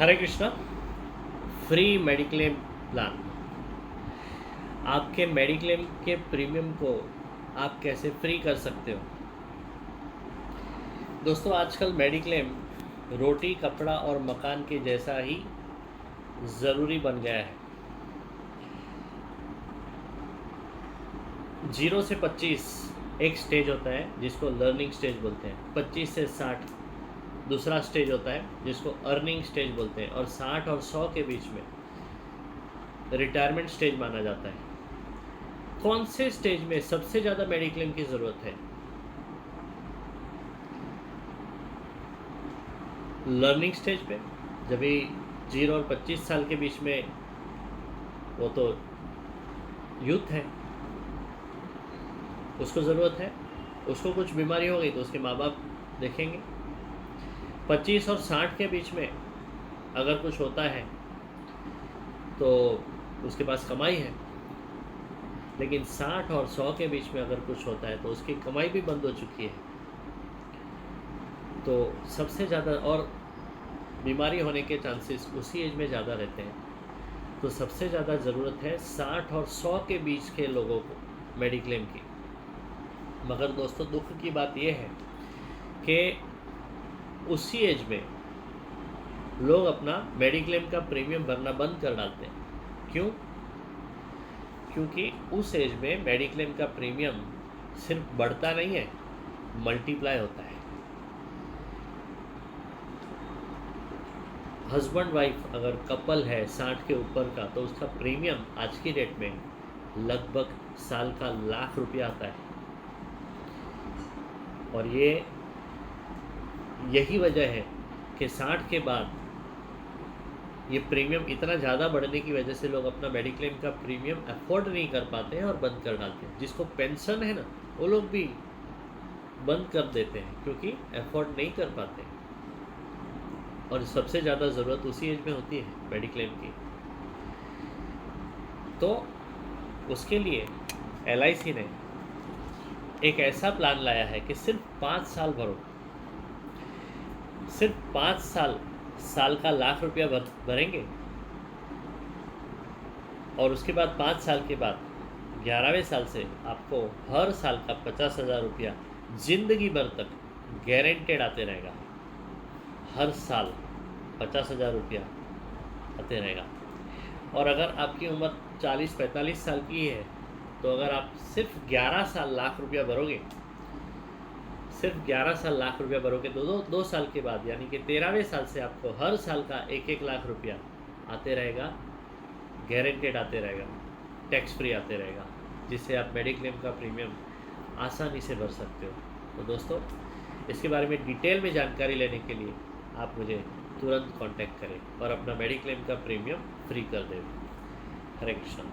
हरे Krishna. Free mediclaim plan, आपके mediclaim के premium को आप कैसे फ्री कर सकते हो। दोस्तों, आजकल मेडिक्लेम रोटी कपड़ा और मकान के जैसा ही ज़रूरी बन गया है। 0 से 25 एक स्टेज होता है जिसको लर्निंग स्टेज बोलते हैं। 25 से 60 दूसरा स्टेज होता है जिसको अर्निंग स्टेज बोलते हैं, और 60 और 100 के बीच में रिटायरमेंट स्टेज माना जाता है। कौन से स्टेज में सबसे ज़्यादा मेडिक्लेम की ज़रूरत है? लर्निंग स्टेज पे, जब भी 0 और 25 साल के बीच में, वो तो यूथ है, उसको ज़रूरत है। उसको कुछ बीमारी हो गई तो उसके माँ बाप देखेंगे। 25 और 60 के बीच में अगर कुछ होता है तो उसके पास कमाई है, लेकिन 60 और 100 के बीच में अगर कुछ होता है तो उसकी कमाई भी बंद हो चुकी है। तो सबसे ज़्यादा और बीमारी होने के चांसेस उसी एज में ज़्यादा रहते हैं। तो सबसे ज़्यादा ज़रूरत है 60 और 100 के बीच के लोगों को मेडिक्लेम की। मगर दोस्तों, दुख की बात यह है कि उसी एज में लोग अपना मेडिक्लेम का प्रीमियम भरना बंद कर डालते हैं। क्यों? क्योंकि उस एज में मेडिक्लेम का प्रीमियम सिर्फ बढ़ता नहीं है, मल्टीप्लाई होता है। हस्बैंड वाइफ अगर कपल है 60 के ऊपर का, तो उसका प्रीमियम आज की डेट में लगभग साल का ₹1,00,000 आता है। और यही वजह है कि 60 के बाद ये प्रीमियम इतना ज़्यादा बढ़ने की वजह से लोग अपना मेडिक्लेम का प्रीमियम अफोर्ड नहीं कर पाते हैं और बंद कर डालते हैं। जिसको पेंशन है ना, वो लोग भी बंद कर देते हैं क्योंकि अफोर्ड नहीं कर पाते। और सबसे ज़्यादा ज़रूरत उसी एज में होती है मेडिक्लेम की। तो उसके लिए LIC ने एक ऐसा प्लान लाया है कि सिर्फ 5 साल भरो, सिर्फ 5 साल का ₹1,00,000 भरेंगे, और उसके बाद 5 साल के बाद 11वें साल से आपको हर साल का ₹50,000 जिंदगी भर तक गारंटेड आते रहेगा। हर साल ₹50,000 आते रहेगा। और अगर आपकी उम्र 40-45 साल की है, तो अगर आप सिर्फ 11 साल ₹1,00,000 भरोगे, सिर्फ 11 साल ₹1,00,000 भरोगे, तो 2 साल के बाद यानी कि 13वें साल से आपको हर साल का ₹1-1 लाख आते रहेगा, गारंटेड आते रहेगा, टैक्स फ्री आते रहेगा, जिससे आप मेडिक्लेम का प्रीमियम आसानी से भर सकते हो। तो दोस्तों, इसके बारे में डिटेल में जानकारी लेने के लिए आप मुझे तुरंत कांटेक्ट करें और अपना मेडिक्लेम का प्रीमियम फ्री कर दें। हरे कृष्णा।